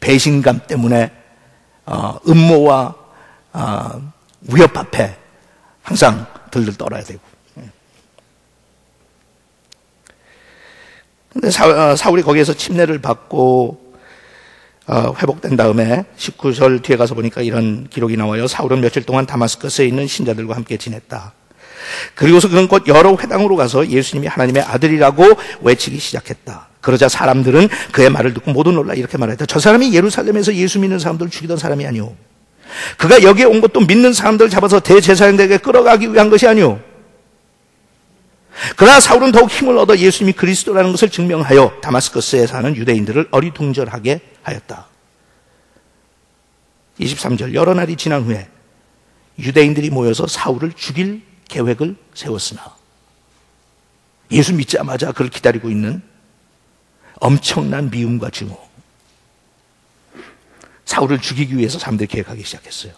배신감 때문에 음모와 위협 앞에 항상 들들 떨어야 되고. 근데 사울이 거기에서 침례를 받고 회복된 다음에 19절 뒤에 가서 보니까 이런 기록이 나와요. 사울은 며칠 동안 다마스커스에 있는 신자들과 함께 지냈다. 그리고서 그는 곧 여러 회당으로 가서 예수님이 하나님의 아들이라고 외치기 시작했다. 그러자 사람들은 그의 말을 듣고 모두 놀라 이렇게 말했다. 저 사람이 예루살렘에서 예수 믿는 사람들을 죽이던 사람이 아니오. 그가 여기에 온 것도 믿는 사람들을 잡아서 대제사장들에게 끌어가기 위한 것이 아니오. 그러나 사울은 더욱 힘을 얻어 예수님이 그리스도라는 것을 증명하여 다마스커스에 사는 유대인들을 어리둥절하게 하였다. 23절 여러 날이 지난 후에 유대인들이 모여서 사울을 죽일 계획을 세웠으나 예수 믿자마자 그를 기다리고 있는 엄청난 미움과 증오, 사울을 죽이기 위해서 사람들이 계획하기 시작했어요.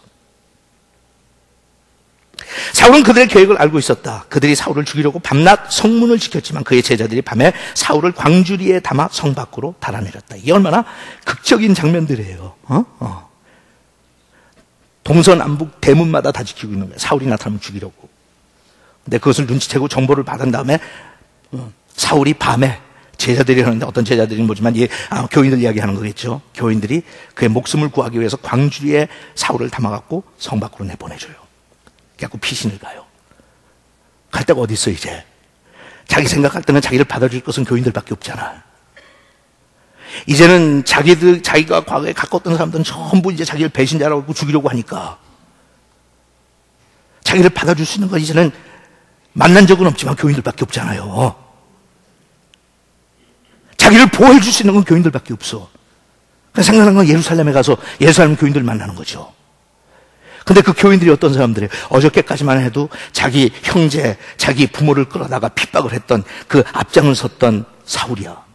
사울은 그들의 계획을 알고 있었다. 그들이 사울을 죽이려고 밤낮 성문을 지켰지만 그의 제자들이 밤에 사울을 광주리에 담아 성 밖으로 달아내렸다. 이게 얼마나 극적인 장면들이에요. 동서남북 대문마다 다 지키고 있는 거예요. 사울이 나타나면 죽이려고. 근데 그것을 눈치채고 정보를 받은 다음에 사울이 밤에, 제자들이 하는데 어떤 제자들이 뭐지만 교인들 이야기하는 거겠죠. 교인들이 그의 목숨을 구하기 위해서 광주리에 사울을 담아갖고 성 밖으로 내보내줘요. 그래갖고 피신을 가요. 갈 데가 어디 있어 이제. 자기 생각할 때는 자기를 받아줄 것은 교인들밖에 없잖아. 이제는 자기가 과거에 가까웠던 사람들은 전부 이제 자기를 배신자라고 죽이려고 하니까 자기를 받아줄 수 있는 건 이제는 만난 적은 없지만 교인들밖에 없잖아요. 자기를 보호해 줄 수 있는 건 교인들밖에 없어. 그래서 생각하는 건 예루살렘에 가서 예루살렘 교인들을 만나는 거죠. 근데 그 교인들이 어떤 사람들이에요? 어저께까지만 해도 자기 형제, 자기 부모를 끌어다가 핍박을 했던 그 앞장을 섰던 사울이야.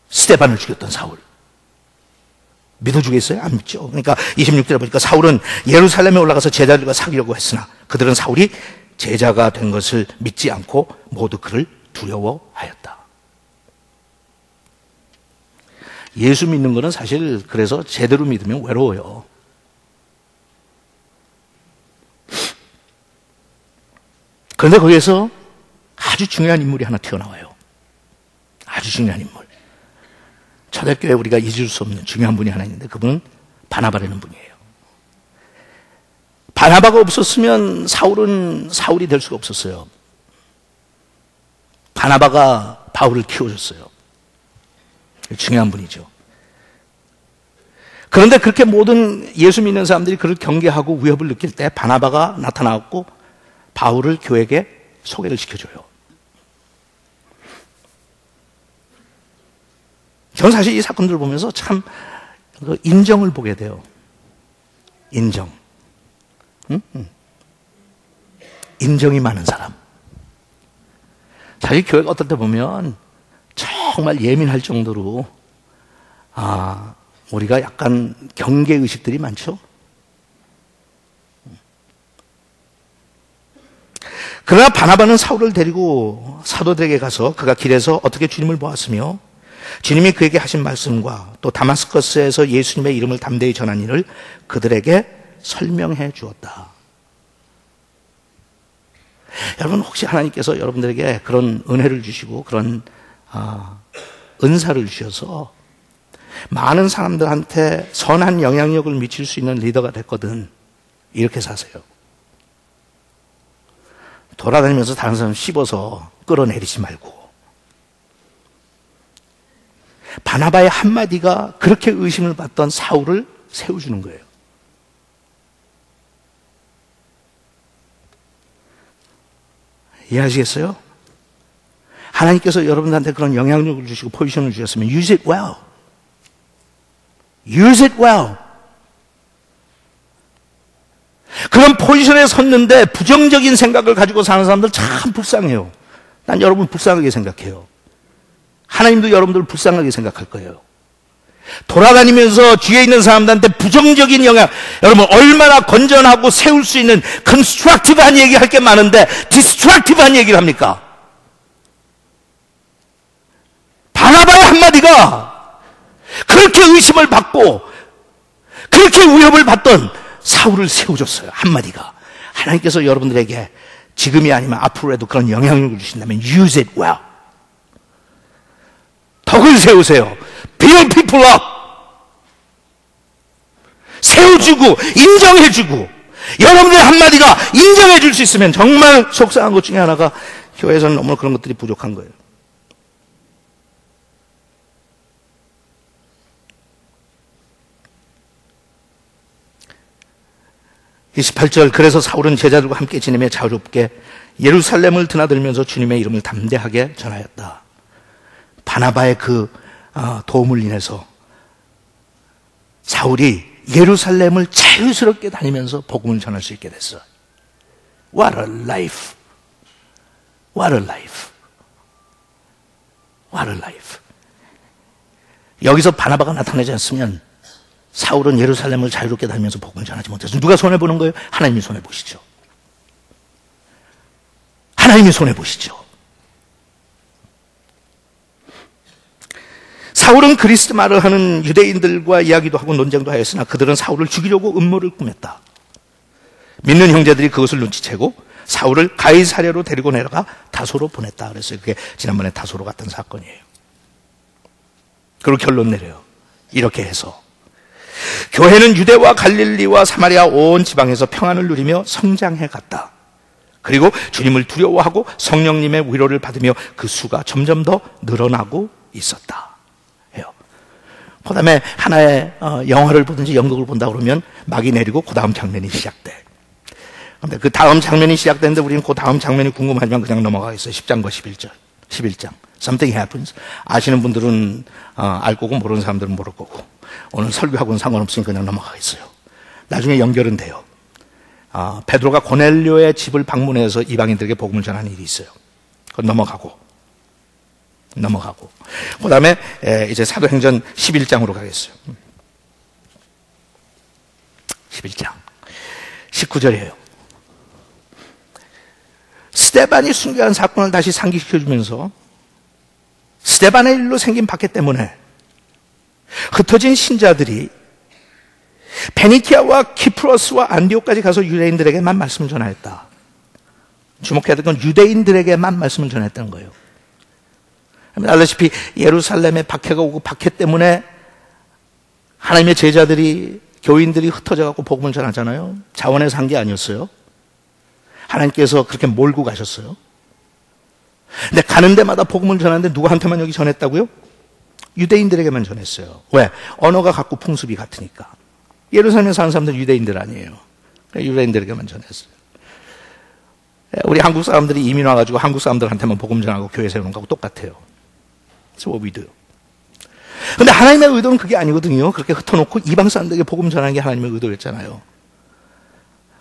스데반을 죽였던 사울. 믿어주겠어요? 안 믿죠. 그러니까 26절에 보니까 사울은 예루살렘에 올라가서 제자들과 사귀려고 했으나 그들은 사울이 제자가 된 것을 믿지 않고 모두 그를 두려워하였다. 예수 믿는 거는 사실 그래서 제대로 믿으면 외로워요. 그런데 거기에서 아주 중요한 인물이 하나 튀어나와요. 아주 중요한 인물. 초대교회에 우리가 잊을 수 없는 중요한 분이 하나 있는데 그분은 바나바라는 분이에요. 바나바가 없었으면 사울은 사울이 될 수가 없었어요. 바나바가 바울을 키워줬어요. 중요한 분이죠. 그런데 그렇게 모든 예수 믿는 사람들이 그를 경계하고 위협을 느낄 때 바나바가 나타나고 바울을 교회에게 소개를 시켜줘요. 저는 사실 이 사건들을 보면서 참 인정을 보게 돼요. 인정. 인정이 많은 사람. 사실 교회가 어떨 때 보면 정말 예민할 정도로 우리가 약간 경계의식들이 많죠. 그러나 바나바는 사울을 데리고 사도들에게 가서 그가 길에서 어떻게 주님을 보았으며 주님이 그에게 하신 말씀과 또 다마스커스에서 예수님의 이름을 담대히 전한 일을 그들에게 설명해 주었다. 여러분 혹시 하나님께서 여러분들에게 그런 은혜를 주시고 그런 은사를 주셔서 많은 사람들한테 선한 영향력을 미칠 수 있는 리더가 됐거든. 이렇게 사세요. 돌아다니면서 다른 사람 씹어서 끌어내리지 말고. 바나바의 한마디가 그렇게 의심을 받던 사울을 세워주는 거예요. 이해하시겠어요? 하나님께서 여러분들한테 그런 영향력을 주시고 포지션을 주셨으면 use it well. Use it well. 그런 포지션에 섰는데 부정적인 생각을 가지고 사는 사람들 참 불쌍해요. 난 여러분 불쌍하게 생각해요. 하나님도 여러분들을 불쌍하게 생각할 거예요. 돌아다니면서 뒤에 있는 사람들한테 부정적인 영향, 여러분 얼마나 건전하고 세울 수 있는 constructive한 얘기 할 게 많은데 destructive한 얘기를 합니까? 바나바의 한마디가 그렇게 의심을 받고 그렇게 위협을 받던 사울을 세워줬어요. 한마디가. 하나님께서 여러분들에게 지금이 아니면 앞으로라도 그런 영향력을 주신다면 use it well. 덕을 세우세요. build people up. 세워주고 인정해주고 여러분들의 한마디가 인정해줄 수 있으면 정말 속상한 것 중에 하나가 교회에서는 너무 그런 것들이 부족한 거예요. 28절 그래서 사울은 제자들과 함께 지내며 자유롭게 예루살렘을 드나들면서 주님의 이름을 담대하게 전하였다. 바나바의 그 도움을 인해서 사울이 예루살렘을 자유스럽게 다니면서 복음을 전할 수 있게 됐어요. What a life. What a life. What a life. 여기서 바나바가 나타나지 않으면 사울은 예루살렘을 자유롭게 다니면서 복음을 전하지 못해서 누가 손해보는 거예요? 하나님이 손해보시죠. 하나님이 손해보시죠. 사울은 그리스 말을 하는 유대인들과 이야기도 하고 논쟁도 하였으나 그들은 사울을 죽이려고 음모를 꾸몄다. 믿는 형제들이 그것을 눈치채고 사울을 가이사랴로 데리고 내려가 다소로 보냈다. 그래서 그게 지난번에 다소로 갔던 사건이에요. 그리고 결론 내려요. 이렇게 해서 교회는 유대와 갈릴리와 사마리아 온 지방에서 평안을 누리며 성장해 갔다. 그리고 주님을 두려워하고 성령님의 위로를 받으며 그 수가 점점 더 늘어나고 있었다. 그 다음에 하나의 영화를 보든지 연극을 본다 그러면 막이 내리고 그 다음 장면이 시작돼. 근데 그 다음 장면이 시작되는데 우리는 그 다음 장면이 궁금하지만 그냥 넘어가 있어요. 10장과 11장. Something happens. 아시는 분들은 알 거고 모르는 사람들은 모를 거고. 오늘 설교하고는 상관없으니까 그냥 넘어가 있어요. 나중에 연결은 돼요. 베드로가 고넬료의 집을 방문해서 이방인들에게 복음을 전하는 일이 있어요. 그건 넘어가고. 그 다음에 이제 사도행전 11장으로 가겠어요. 11장 19절이에요. 스데반이 순교한 사건을 다시 상기시켜주면서 스데반의 일로 생긴 박해 때문에 흩어진 신자들이 페니키아와 키프로스와 안디옥까지 가서 유대인들에게만 말씀을 전하였다. 주목해야 될 건 유대인들에게만 말씀을 전했다는 거예요. 알다시피 예루살렘에 박해가 오고 박해 때문에 하나님의 제자들이 교인들이 흩어져갖고 복음을 전하잖아요. 자원해서 한 게 아니었어요. 하나님께서 그렇게 몰고 가셨어요. 근데 가는 데마다 복음을 전하는데 누구한테만 여기 전했다고요? 유대인들에게만 전했어요. 왜? 언어가 같고 풍습이 같으니까. 예루살렘에 사는 사람들은 유대인들 아니에요. 유대인들에게만 전했어요. 우리 한국 사람들이 이민 와가지고 한국 사람들한테만 복음 전하고 교회 세우는 거하고 똑같아요. That's what we do. 근데 하나님의 의도는 그게 아니거든요. 그렇게 흩어놓고 이방 사람들에게 복음 전하는 게 하나님의 의도였잖아요.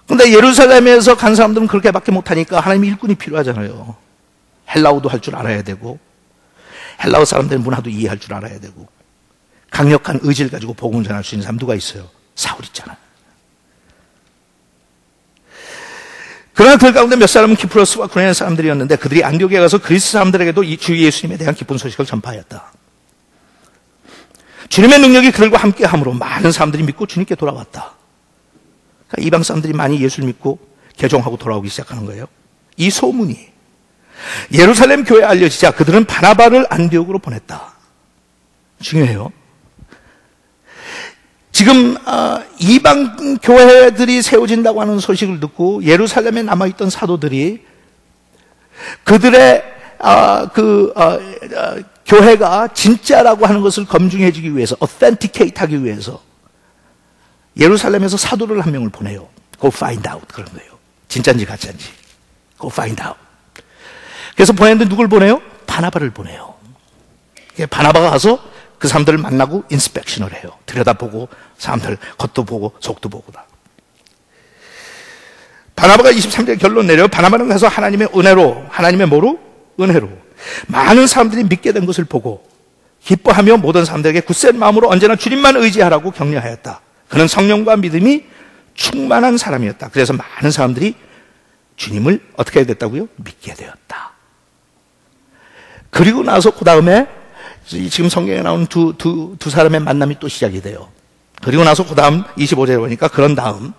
근데 예루살렘에서 간 사람들은 그렇게밖에 못하니까 하나님의 일꾼이 필요하잖아요. 헬라어도 할 줄 알아야 되고 헬라어 사람들의 문화도 이해할 줄 알아야 되고 강력한 의지를 가지고 복음을 전할 수 있는 사람 누가 있어요? 사울 있잖아요. 그러나 그 가운데 몇 사람은 키프로스와 구레네 사람들이었는데 그들이 안디옥에 가서 그리스 사람들에게도 이 주 예수님에 대한 기쁜 소식을 전파하였다. 주님의 능력이 그들과 함께함으로 많은 사람들이 믿고 주님께 돌아왔다. 그러니까 이방 사람들이 많이 예수를 믿고 개종하고 돌아오기 시작하는 거예요. 이 소문이 예루살렘 교회에 알려지자 그들은 바나바를 안디옥으로 보냈다. 중요해요. 지금 이방 교회들이 세워진다고 하는 소식을 듣고 예루살렘에 남아있던 사도들이 그들의 교회가 진짜라고 하는 것을 검증해주기 위해서 authenticate 하기 위해서 예루살렘에서 사도를 한 명을 보내요. Go find out 그런 거예요. 진짜인지 가짜인지 Go find out. 그래서 보냈는데 누굴 보내요? 바나바를 보내요. 바나바가 가서 그 사람들을 만나고 인스펙션을 해요. 들여다보고 사람들 겉도 보고 속도 보고 다. 바나바가 23절 결론 내려 바나바는 가서 하나님의 은혜로 하나님의 뭐로? 은혜로 많은 사람들이 믿게 된 것을 보고 기뻐하며 모든 사람들에게 굳센 마음으로 언제나 주님만 의지하라고 격려하였다. 그는 성령과 믿음이 충만한 사람이었다. 그래서 많은 사람들이 주님을 어떻게 해야 됐다고요? 믿게 되었다. 그리고 나서 그 다음에 지금 성경에 나오는 두 사람의 만남이 또 시작이 돼요. 그리고 나서 그 다음 25절에 보니까 그런 다음